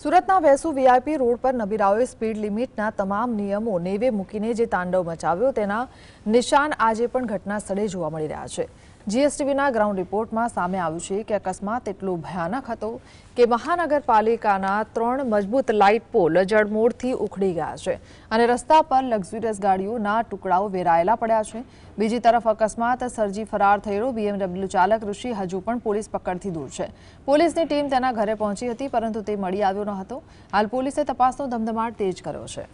સુરતના Vesu VIP road પર નબીરાઓએ speed લિમિટના તમામ નિયમો નેવે મૂકીને જે તાંડવ મચાવ્યો તેના નિશાન આજે પણ ઘટના સ્થળે જોવા મળી રહ્યા છે। જીએસટીવીના ગ્રાઉન્ડ રિપોર્ટમાં સામે આવ્યું છે કે અકસ્માત એટલો ભયાનક હતો કે મહાનગરપાલિકાના 3 મજબૂત લાઇટ પોલ જડમૂળથી ઉખડી ગયા છે અને રસ્તા પર લક્ઝરિયસ ગાડીઓના ટુકડાઓ વેરાયેલા પડ્યા છે। બીજી તરફ અકસ્માત સર્જી ફરાર થયેલો BMW ચાલક ઋષિ હજુ પણ પોલીસ પકડથી દૂર છે। પોલીસની ટીમ તેના ઘરે પહોંચી હતી પરંતુ તે મળી આવ્યો ન હતો। હાલ પોલીસે તપાસનો ધમધમાટ તેજ કર્યો છે।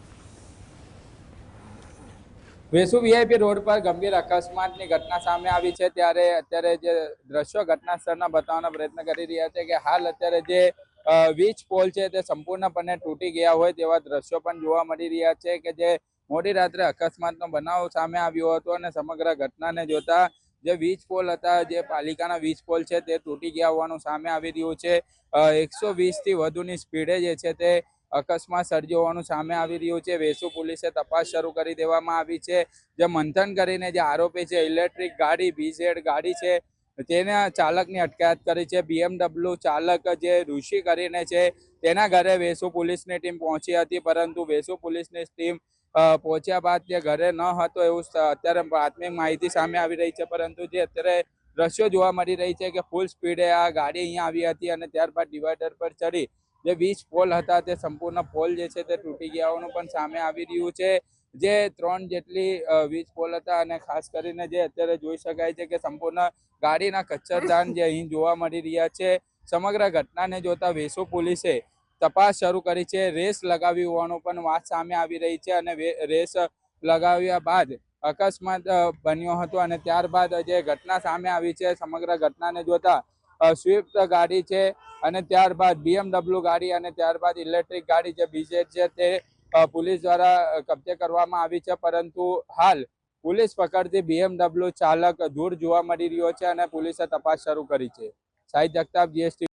વેસુ વીઆઈપી રોડ પર ગંભીર અકસ્માતની ઘટના સામે આવી છે ત્યારે અત્યારે જે દ્રશ્યો ઘટના સ્થળના બતાવવાનો પ્રયત્ન કરી રહ્યા છે કે હાલ અત્યારે જે વીજ પોલ છે તે સંપૂર્ણપણે તૂટી ગયા હોય તેવા દ્રશ્યો પણ જોવા મળી રહ્યા છે કે જે મોડી રાત્રે અકસ્માતનો બનાવ સામે આવ્યો હતો અને સમગ્ર ઘટનાને જોતા જે વીજ પોલ હતા, જે પાલિકાના વીજ પોલ છે તે તૂટી ગયા હોવાનું સામે આવી રહ્યું છે। 120 થી વધુની સ્પીડે જે છે તે અકસ્માત સર્જ્યો હોવાનું સામે આવી રહ્યું છે। વેસુ પોલીસે તપાસ શરૂ કરી દેવામાં આવી છે। જે મંથન કરીને જે આરોપી છે ઇલેક્ટ્રિક ગાડી BZ ગાડી છે તેના ચાલકની અટકાયત કરી છે। BMW ચાલક જે ઋષિ કરીને છે તેના ઘરે વેસુ પોલીસની ટીમ પહોંચી હતી પરંતુ વેસુ પોલીસની ટીમ પહોંચ્યા બાદ તે ઘરે ન હતો એવું અત્યારે પ્રાથમિક માહિતી સામે આવી રહી છે। પરંતુ જે અત્યારે દ્રશ્યો જોવા મળી રહી છે કે ફૂલ સ્પીડે આ ગાડી અહીંયા આવી હતી અને ત્યારબાદ ડિવાઈડર પર ચડી જે વીજ પોલ હતા તે સંપૂર્ણ પોલ જે છે તે તૂટી ગયા હોવાનું પણ સામે આવી રહ્યું છે। જે 3 જેટલી વીજ પોલ હતા અને ખાસ કરીને જે અત્યારે જોઈ શકાય છે કે સંપૂર્ણ ગાડીના કચ્છરદાન જે અહીં જોવા મળી રહ્યા છે। સમગ્ર ઘટનાને જોતા વેસુ પોલીસે તપાસ શરૂ કરી છે। રેસ લગાવી હોવાનું પણ વાત સામે આવી રહી છે અને રેસ લગાવ્યા બાદ અકસ્માત બન્યો હતો અને ત્યારબાદ જે ઘટના સામે આવી છે સમગ્ર ઘટનાને જોતા સ્વિફ્ટ ગાડી છે અને ત્યારબાદ BMW ગાડી અને ત્યારબાદ ઇલેક્ટ્રિક ગાડી જે BZ છે તે પોલીસ દ્વારા કબજે કરવામાં આવી છે। પરંતુ હાલ પોલીસ પકડથી BMW ચાલક દૂર જોવા મળી રહ્યો છે અને પોલીસે તપાસ શરૂ કરી છે। સાહિદ જગતાપ, GSTV।